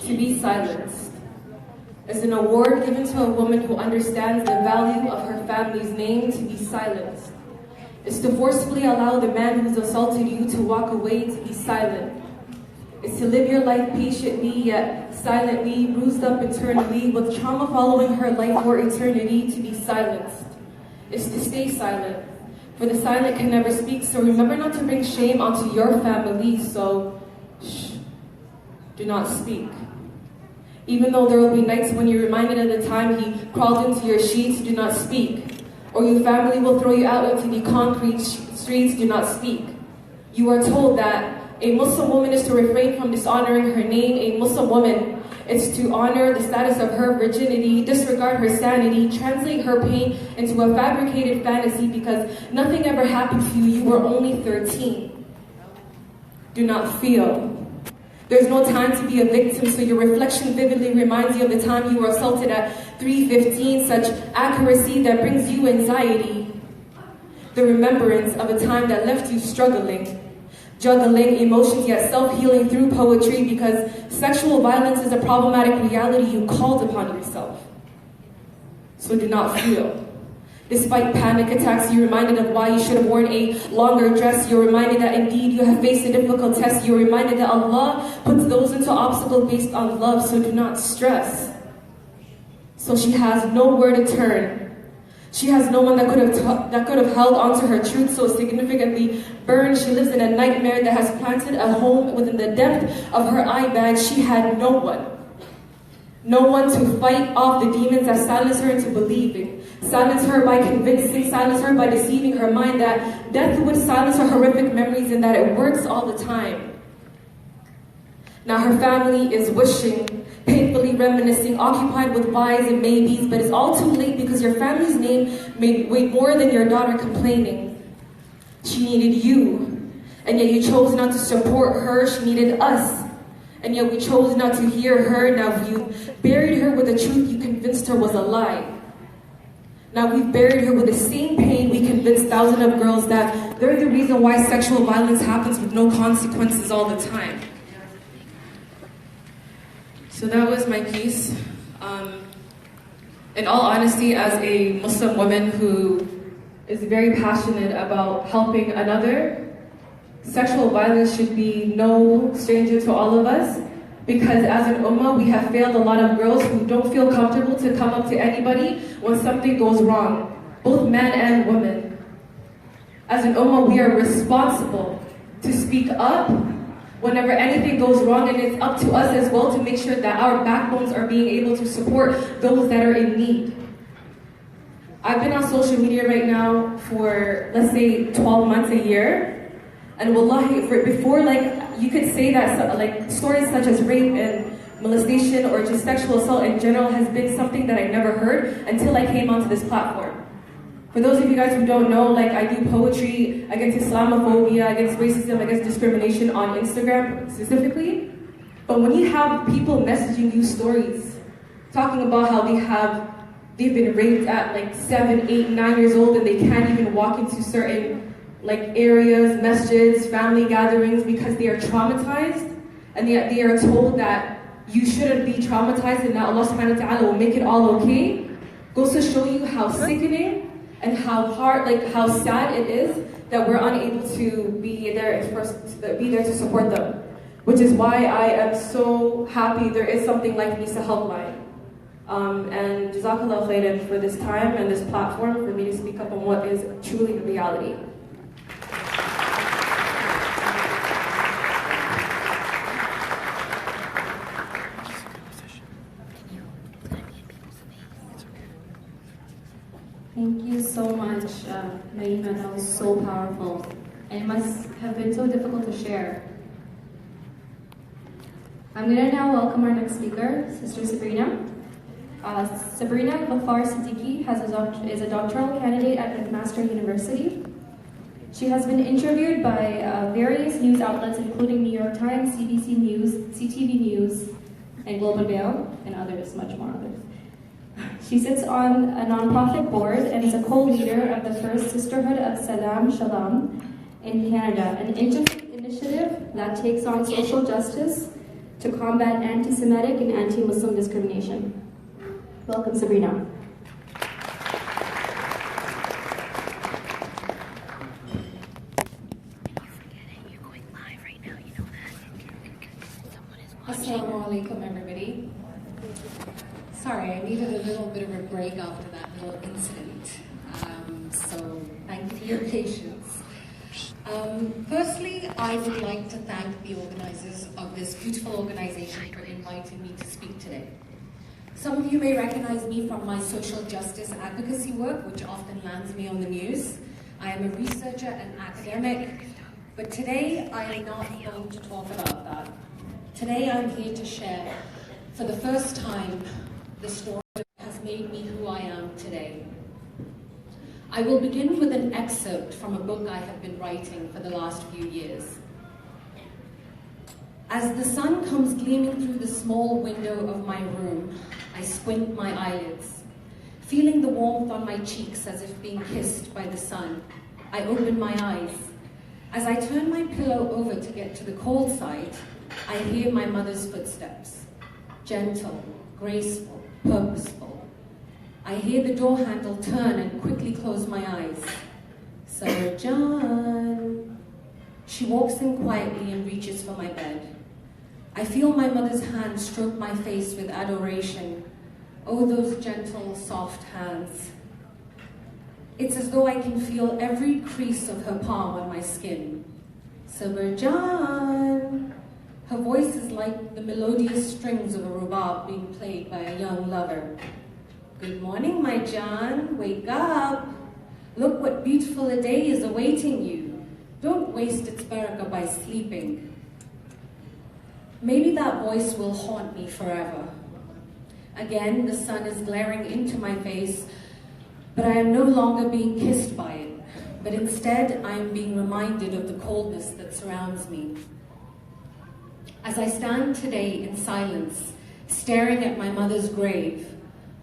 to be silenced. Is an award given to a woman who understands the value of her family's name to be silenced. Is to forcefully allow the man who's assaulted you to walk away to be silent. Is to live your life patiently yet silently, bruised up internally, with trauma following her life for eternity to be silenced. Is to stay silent, for the silent can never speak, so remember not to bring shame onto your family, so shh, do not speak. Even though there will be nights when you're reminded of the time he crawled into your sheets, do not speak. Or your family will throw you out into the concrete streets, do not speak. You are told that a Muslim woman is to refrain from dishonoring her name. A Muslim woman is to honor the status of her virginity, disregard her sanity, translate her pain into a fabricated fantasy because nothing ever happened to you. You were only 13. Do not feel. There's no time to be a victim, so your reflection vividly reminds you of the time you were assaulted at 3:15, such accuracy that brings you anxiety. The remembrance of a time that left you struggling, juggling emotions yet self-healing through poetry, because sexual violence is a problematic reality you called upon yourself. So do not feel. Despite panic attacks, you're reminded of why you should have worn a longer dress. You're reminded that indeed you have faced a difficult test. You're reminded that Allah puts those into obstacles based on love, so do not stress. So she has nowhere to turn. She has no one that could have held onto her truth so significantly burned. She lives in a nightmare that has planted a home within the depth of her eye bag. She had no one. No one to fight off the demons that silence her into believing. Silence her by convincing, silence her by deceiving her mind that death would silence her horrific memories and that it works all the time. Now her family is wishing, painfully reminiscing, occupied with whys and maybes, but it's all too late because your family's name weighed more than your daughter complaining. She needed you, and yet you chose not to support her. She needed us, and yet we chose not to hear her. Now you buried her with a truth you convinced her was a lie. Now we've buried her with the same pain we convinced thousands of girls that they're the reason why sexual violence happens with no consequences all the time. So that was my piece. In all honesty, as a Muslim woman who is very passionate about helping another, sexual violence should be no stranger to all of us, because as an ummah, we have failed a lot of girls who don't feel comfortable to come up to anybody when something goes wrong, both men and women. As an ummah, we are responsible to speak up whenever anything goes wrong, and it's up to us as well to make sure that our backbones are being able to support those that are in need. I've been on social media right now for, let's say, 12 months, a year. And wallahi, before, you could say that stories such as rape and molestation or just sexual assault in general has been something that I never heard until I came onto this platform. For those of you guys who don't know, I do poetry against Islamophobia, against racism, against discrimination on Instagram specifically. But when you have people messaging you stories, talking about how they've been raped at 7, 8, 9 years old and they can't even walk into certain areas, masjids, family gatherings because they are traumatized, and yet they are told that you shouldn't be traumatized and that Allah subhanahu wa ta'ala will make it all okay, goes to show you how sickening and how hard, how sad it is that we're unable to be there to support them. Which is why I am so happy there is something like Nisa Helpline. And Jazakallah khairan for this time and this platform for me to speak up on what is truly the reality. Thank you so much, Naima. That was so powerful. And it must have been so difficult to share. I'm going to now welcome our next speaker, Sister Sabrina. Sabrina Ghaffar Siddiqui is a doctoral candidate at McMaster University. She has been interviewed by various news outlets, including New York Times, CBC News, CTV News, and Global Mail, and others, much more others. She sits on a nonprofit board and is a co-leader of the first Sisterhood of Salam Shalom in Canada, an interfaith initiative that takes on social justice to combat anti-Semitic and anti-Muslim discrimination. Welcome, Sabrina. Assalamu alaikum, everybody. Sorry, I needed a little bit of a break after that little incident. So thank you for your patience. Firstly, I would like to thank the organizers of this beautiful organization for inviting me to speak today. Some of you may recognize me from my social justice advocacy work, which often lands me on the news. I am a researcher and academic, but today I am not going to talk about that. Today I'm here to share, for the first time, the story that has made me who I am today. I will begin with an excerpt from a book I have been writing for the last few years. As the sun comes gleaming through the small window of my room, I squint my eyelids, feeling the warmth on my cheeks as if being kissed by the sun. I open my eyes. As I turn my pillow over to get to the cold side, I hear my mother's footsteps, gentle, graceful, purposeful. I hear the door handle turn and quickly close my eyes. Sir John. She walks in quietly and reaches for my bed. I feel my mother's hand stroke my face with adoration. Oh, those gentle, soft hands. It's as though I can feel every crease of her palm on my skin. Sir John. Her voice is like the melodious strings of a rhubarb being played by a young lover. Good morning, my John. Wake up. Look what beautiful a day is awaiting you. Don't waste its barakah by sleeping. Maybe that voice will haunt me forever. Again, the sun is glaring into my face, but I am no longer being kissed by it, but instead I am being reminded of the coldness that surrounds me. As I stand today in silence, staring at my mother's grave,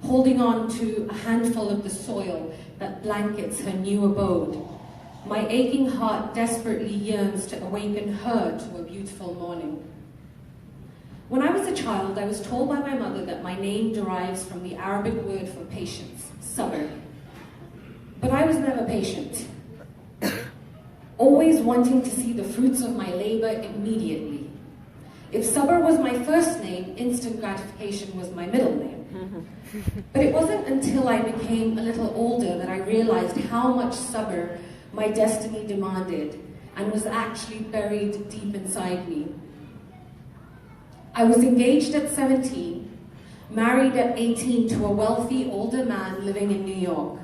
holding on to a handful of the soil that blankets her new abode, my aching heart desperately yearns to awaken her to a beautiful morning. When I was a child, I was told by my mother that my name derives from the Arabic word for patience, sabr. But I was never patient, always wanting to see the fruits of my labor immediately. If sabr was my first name, instant gratification was my middle name. But it wasn't until I became a little older that I realized how much sabr my destiny demanded and was actually buried deep inside me. I was engaged at 17, married at 18 to a wealthy older man living in New York.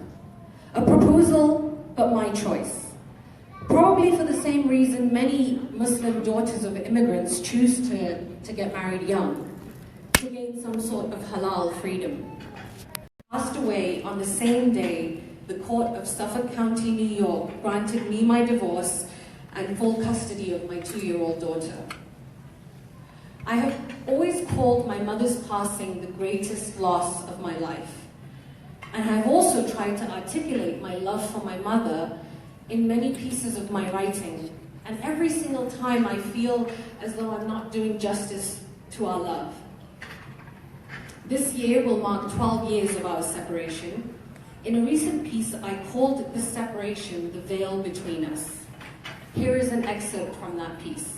A proposal, but my choice. Probably for the same reason many Muslim daughters of immigrants choose to get married young, to gain some sort of halal freedom. Passed away on the same day, the court of Suffolk County, New York, granted me my divorce and full custody of my 2-year-old daughter. I have always called my mother's passing the greatest loss of my life. And I've also tried to articulate my love for my mother in many pieces of my writing. And every single time I feel as though I'm not doing justice to our love. This year will mark 12 years of our separation. In a recent piece, I called this separation the veil between us. Here is an excerpt from that piece.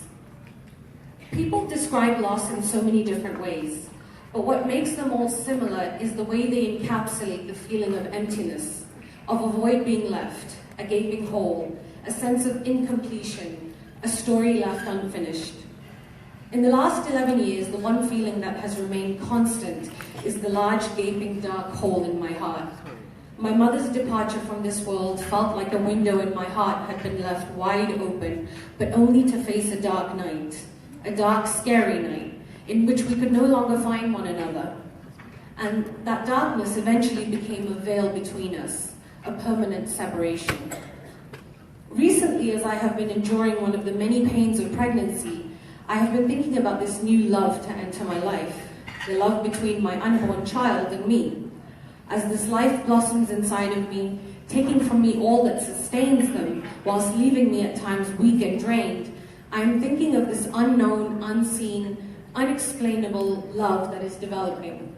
People describe loss in so many different ways, but what makes them all similar is the way they encapsulate the feeling of emptiness, of a void being left, a gaping hole, a sense of incompletion, a story left unfinished. In the last 11 years, the one feeling that has remained constant is the large, gaping, dark hole in my heart. My mother's departure from this world felt like a window in my heart had been left wide open, but only to face a dark night, a dark, scary night, in which we could no longer find one another. And that darkness eventually became a veil between us, a permanent separation. Recently, as I have been enduring one of the many pains of pregnancy, I have been thinking about this new love to enter my life, the love between my unborn child and me. As this life blossoms inside of me, taking from me all that sustains them, whilst leaving me at times weak and drained, I am thinking of this unknown, unseen, unexplainable love that is developing.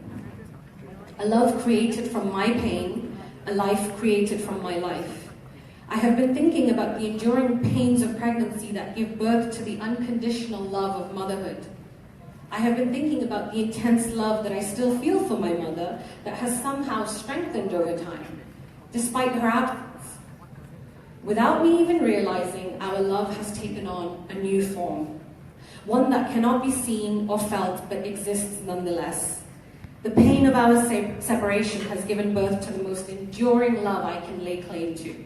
A love created from my pain, a life created from my life. I have been thinking about the enduring pains of pregnancy that give birth to the unconditional love of motherhood. I have been thinking about the intense love that I still feel for my mother that has somehow strengthened over time, despite her absence. Without me even realizing, our love has taken on a new form, one that cannot be seen or felt but exists nonetheless. The pain of our separation has given birth to the most enduring love I can lay claim to.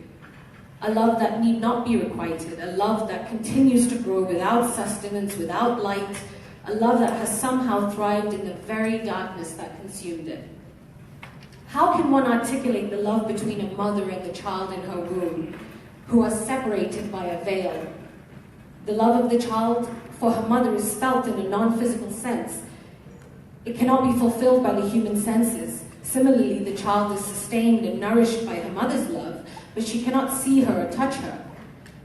A love that need not be requited, a love that continues to grow without sustenance, without light, a love that has somehow thrived in the very darkness that consumed it. How can one articulate the love between a mother and the child in her womb, who are separated by a veil? The love of the child for her mother is felt in a non-physical sense. It cannot be fulfilled by the human senses. Similarly, the child is sustained and nourished by her mother's love, but she cannot see her or touch her.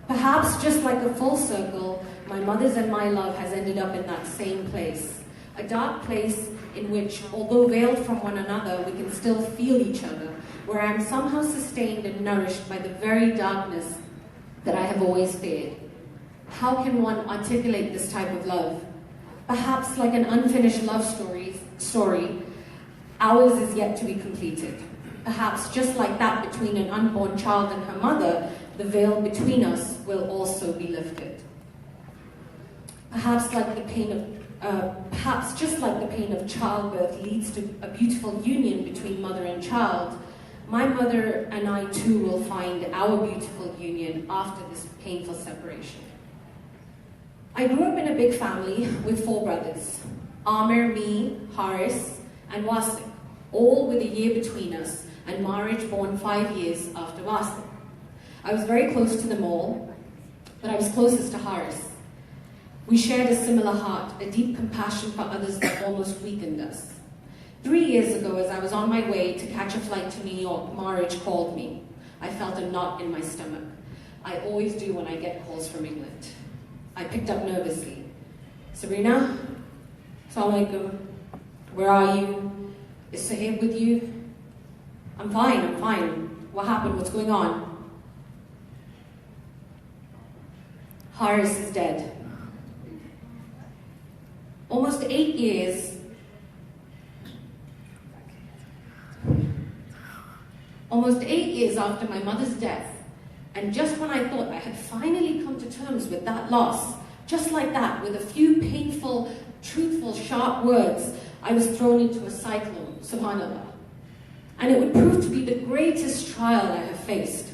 Perhaps just like a full circle, my mother's and my love has ended up in that same place. A dark place in which, although veiled from one another, we can still feel each other, where I am somehow sustained and nourished by the very darkness that I have always feared. How can one articulate this type of love? Perhaps like an unfinished love story, ours is yet to be completed. Perhaps just like that between an unborn child and her mother, the veil between us will also be lifted. Perhaps just like the pain of childbirth leads to a beautiful union between mother and child, my mother and I too will find our beautiful union after this painful separation. I grew up in a big family with 4 brothers, Amir, me, Haris, and Wasik, all with a year between us, and Marriage born 5 years after Wasik. I was very close to them all, but I was closest to Haris. We shared a similar heart, a deep compassion for others that almost weakened us. 3 years ago, as I was on my way to catch a flight to New York, Marriage called me. I felt a knot in my stomach. I always do when I get calls from England. I picked up nervously. Sabrina? Assalamu alaikum. Where are you? Is Sahib with you? I'm fine. What happened? What's going on? Haris is dead. Almost 8 years after my mother's death, and just when I thought I had finally come to terms with that loss, just like that, with a few painful, truthful, sharp words, I was thrown into a cyclone, subhanAllah. And it would prove to be the greatest trial I have faced.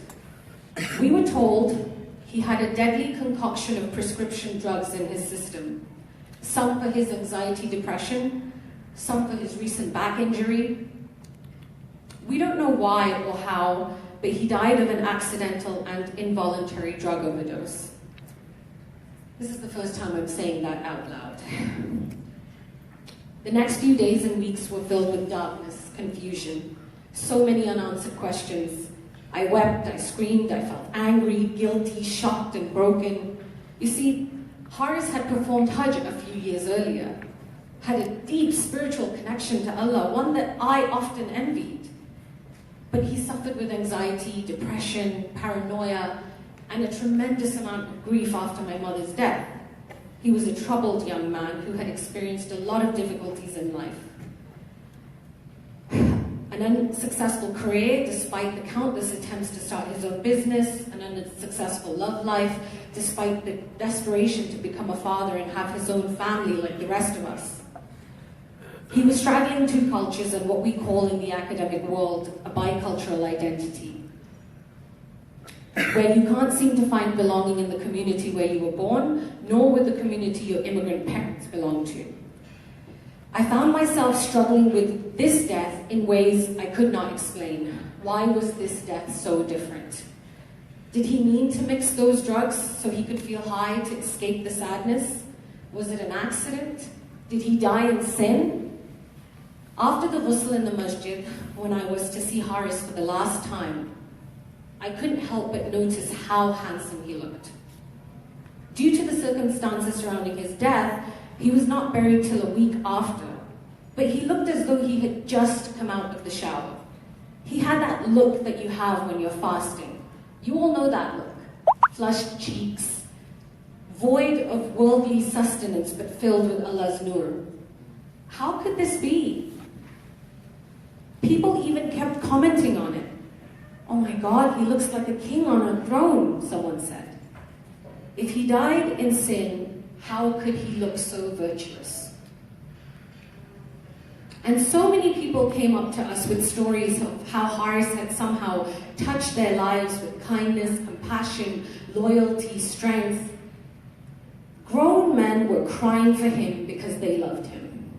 We were told he had a deadly concoction of prescription drugs in his system. Some for his anxiety, depression, some for his recent back injury. We don't know why or how, but he died of an accidental and involuntary drug overdose. This is the first time I'm saying that out loud. The next few days and weeks were filled with darkness, confusion, so many unanswered questions. I wept, I screamed, I felt angry, guilty, shocked, and broken. You see, Haris had performed Hajj a few years earlier, had a deep spiritual connection to Allah, one that I often envied. But he suffered with anxiety, depression, paranoia, and a tremendous amount of grief after my mother's death. He was a troubled young man who had experienced a lot of difficulties in life. An unsuccessful career, despite the countless attempts to start his own business, an unsuccessful love life, despite the desperation to become a father and have his own family like the rest of us. He was straddling 2 cultures and what we call in the academic world a bicultural identity, where you can't seem to find belonging in the community where you were born, nor with the community your immigrant parents belong to. I found myself struggling with this death in ways I could not explain. Why was this death so different? Did he mean to mix those drugs so he could feel high to escape the sadness? Was it an accident? Did he die in sin? After the ghusl in the masjid, when I was to see Haris for the last time, I couldn't help but notice how handsome he looked. Due to the circumstances surrounding his death, He was not buried till a week after, but he looked as though he had just come out of the shower. He had that look that you have when you're fasting. You all know that look. Flushed cheeks, void of worldly sustenance but filled with Allah's nur. How could this be? People even kept commenting on it. Oh my God, he looks like a king on a throne, someone said. If he died in sin, how could he look so virtuous? And so many people came up to us with stories of how Haris had somehow touched their lives with kindness, compassion, loyalty, strength. Grown men were crying for him because they loved him.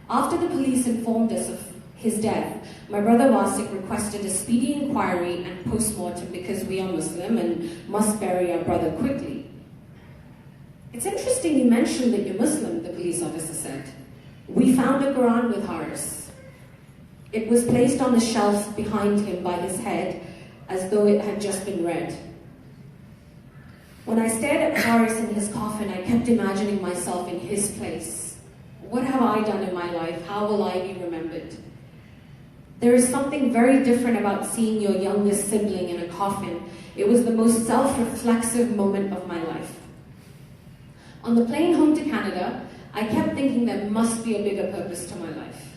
After the police informed us of his death, my brother Wasik requested a speedy inquiry and post-mortem because we are Muslim and must bury our brother quickly. It's interesting you mentioned that you're Muslim, the police officer said. We found a Quran with Haris. It was placed on the shelf behind him by his head as though it had just been read. When I stared at Haris in his coffin, I kept imagining myself in his place. What have I done in my life? How will I be remembered? There is something very different about seeing your youngest sibling in a coffin. It was the most self-reflexive moment of my life. On the plane home to Canada, I kept thinking there must be a bigger purpose to my life.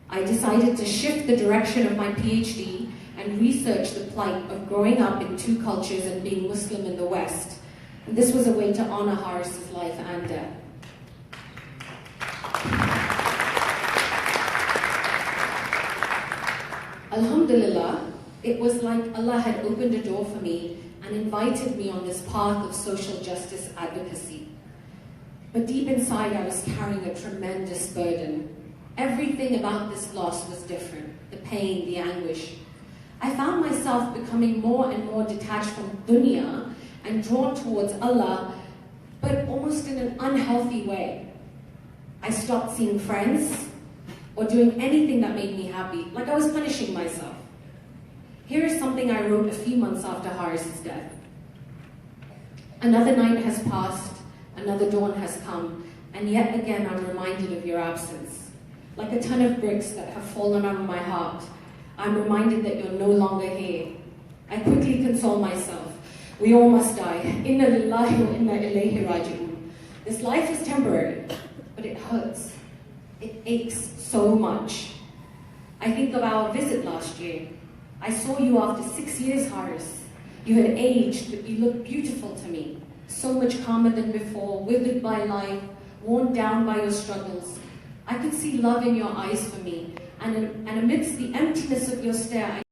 I decided to shift the direction of my PhD and research the plight of growing up in two cultures and being Muslim in the West. And this was a way to honor Haris's life and death. Alhamdulillah, it was like Allah had opened a door for me and invited me on this path of social justice advocacy. But deep inside, I was carrying a tremendous burden. Everything about this loss was different. The pain, the anguish. I found myself becoming more and more detached from dunya and drawn towards Allah, but almost in an unhealthy way. I stopped seeing friends or doing anything that made me happy, like I was punishing myself. Here is something I wrote a few months after Haris's death. Another night has passed, another dawn has come, and yet again I'm reminded of your absence. Like a ton of bricks that have fallen on my heart, I'm reminded that you're no longer here. I quickly console myself. We all must die. Inna lillahi wa inna ilayhi raji'un. This life is temporary, but it hurts. It aches so much. I think of our visit last year. I saw you after 6 years, Haris. You had aged, but you looked beautiful to me. So much calmer than before, withered by life, worn down by your struggles. I could see love in your eyes for me, and amidst the emptiness of your stare, I